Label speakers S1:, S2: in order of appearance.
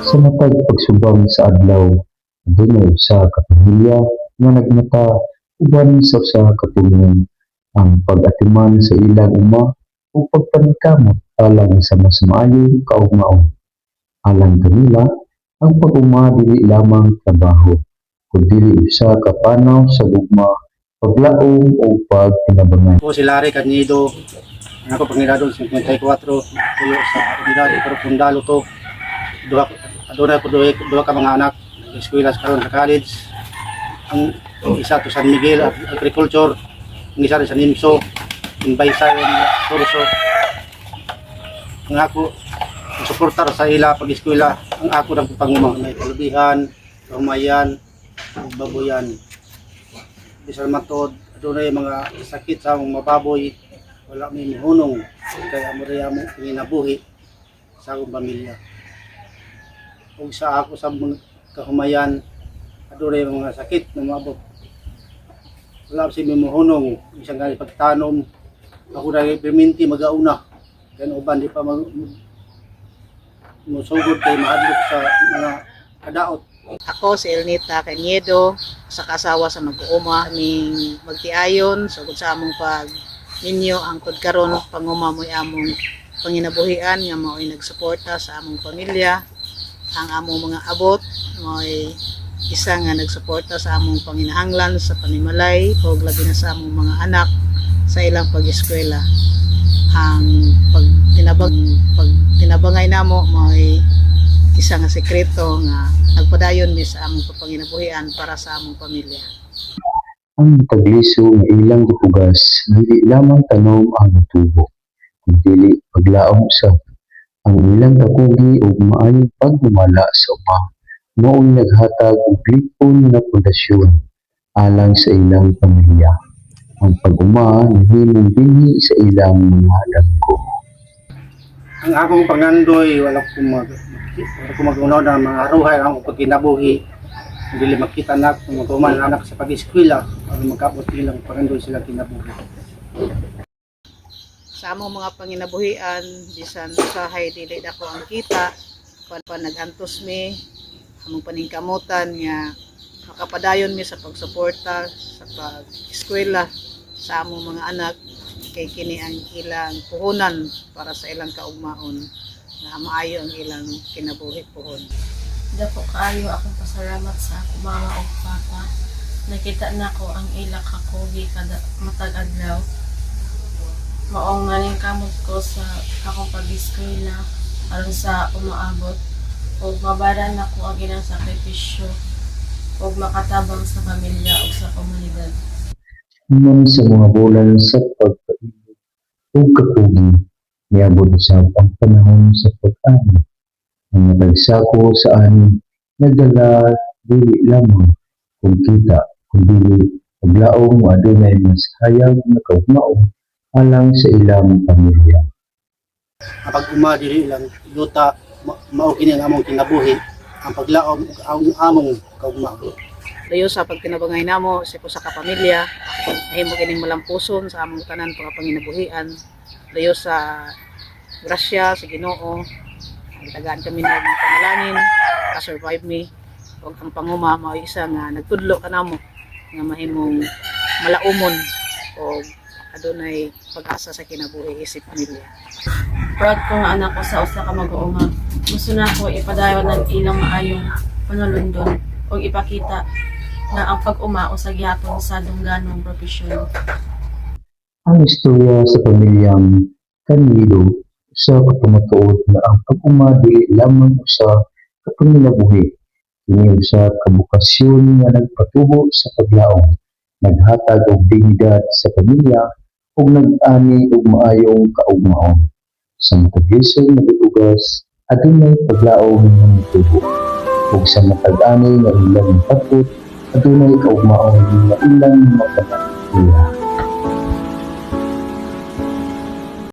S1: Sa matag pagsubang sa adlaw, adunay usa ka pamilya nga nagmata uban sa usa ka tulingan ang pag-atiman sa ilang uma ug pagpaningkamot alang sa mas maayong kaugmaon. Alang kanila, ang pag-uma dili lamang trabaho, kundi usa ka panaw sa gugma, paglaom ug pagtinabangan.
S2: Po si Larry Canido, ako pangilado 54, tuyo sa unidad pero Pundalo to. Duha ka mga anak, eskwela karon sa college. Ang isa to San Miguel Agriculture, ang isa sa Nimso, ang Baysay Torso. Ang ako suportar sa ila pag-eskwela, ang ako nang pangumang may kalubihan, kahumayan, ug baboyan. Bisan matod adunay mga sakit sa mga mababoy, wala may mihunong kaya muraya mo panginabuhi sa akong pamilya. Ug sa ako sa mga kahumayan adunay mga sakit na maabot, wala si mihunong isang gali pagtanom ako na perminti magauna kaya uban di pa musugod kay mahadlok sa mga kadaot.
S3: Ako si Elnita Caniedo, sa kasawa sa mag-uuma, aming magtiayon sugod sa among pag ninyo ang karon panguma mo'y among panginabuhian nga mao'y nagsuporta sa among pamilya. Ang among mga abot mo'y isa nga nagsuporta sa among panginahanglan sa panimalay o labi na sa among mga anak sa ilang pag-eskwela. Ang pagtinabangay namo mo'y isa nga sekreto nga nagpadayon mi sa among panginabuhian para sa among pamilya.
S1: Ang tagliso nga ilang gipugas dili lamang tanom ang tubo, kundi paglaom usab. Ang ilang kakugi ug maayong pagdumala sa ubang mao'y naghatag og lipon nga pundasyon alang sa ilang pamilya. Ang pag-uma nahimong dinhi sa ilang mga dagko.
S2: Ang akong pangandoy wala ko mag-unaw na mga aruhay ang akong pagkinabuhi. Dili makita na kung matuman anak sa pag-eskwela para magkabot ilang pangandoy sila kinabuhi.
S3: Sa among mga panginabuhian, bisan usahay dili dako ang kita, pan nagantos mi among paningkamutan nga makapadayon mi sa pagsuporta sa pag-eskwela sa among mga anak kay kini ang ilang puhunan para sa ilang kaugmaon na maayo ang ilang kinabuhi puhon.
S4: Dako kaayo akong pasalamat sa akong mama ug papa. Nakita nako ang ila kakugi kada matag adlaw. Maong naningkamot ko sa akong pag-eskwela aron sa umaabot ug mabaran nako ang ilang sakripisyo ug makatabang sa pamilya ug sa komunidad.
S1: Human sa mga bulan sa pagpaibig ug kakugi, niabot sa ang panahon sa pag-ani. Ang nagagsako sa ani nagdala dili lamang kung kita, kundi paglaom adunay mas hayag na kaugmaon alang sa ilang pamilya.
S2: Ang pag-uma dili lang yuta mao kini ang among kinabuhi, ang paglaom ug ang among kaugmaon.
S3: Layo sa pagtinabangay namo sa usa ka pamilya, mahimo kining malampuson sa among tanan panginabuhian. Layo sa grasya sa Ginoo, tagaan kami ng mga panalangin ka-survive me ug ang panguma mao isa nga nagtudlo kanamo nga mahimong malaumon o adunay pag-asa sa kinabuhi isip pamilya.
S4: Proud ko nga anak ko sa usa ka mag-uuma. Gusto na ko ipadayon ng ilang maayong panulundon ug ipakita na ang pag-uma usag gyapon sa dungganong propesyon.
S1: Ang istorya sa pamilyang Canido sa katumatuod na ang pag-uma dili lamang usa ka panginabuhi, kini usa ka bukasyon nga nagpatubo sa paglaom, naghatag og dignidad sa pamilya ug nag-ani og maayong kaugmaon. Sa mataglisod nga gitugas adunay paglaom nga nagtubo, ug sa matag-ani nga ilang patot adunay kaugmaon nga ilang makapanagkuya.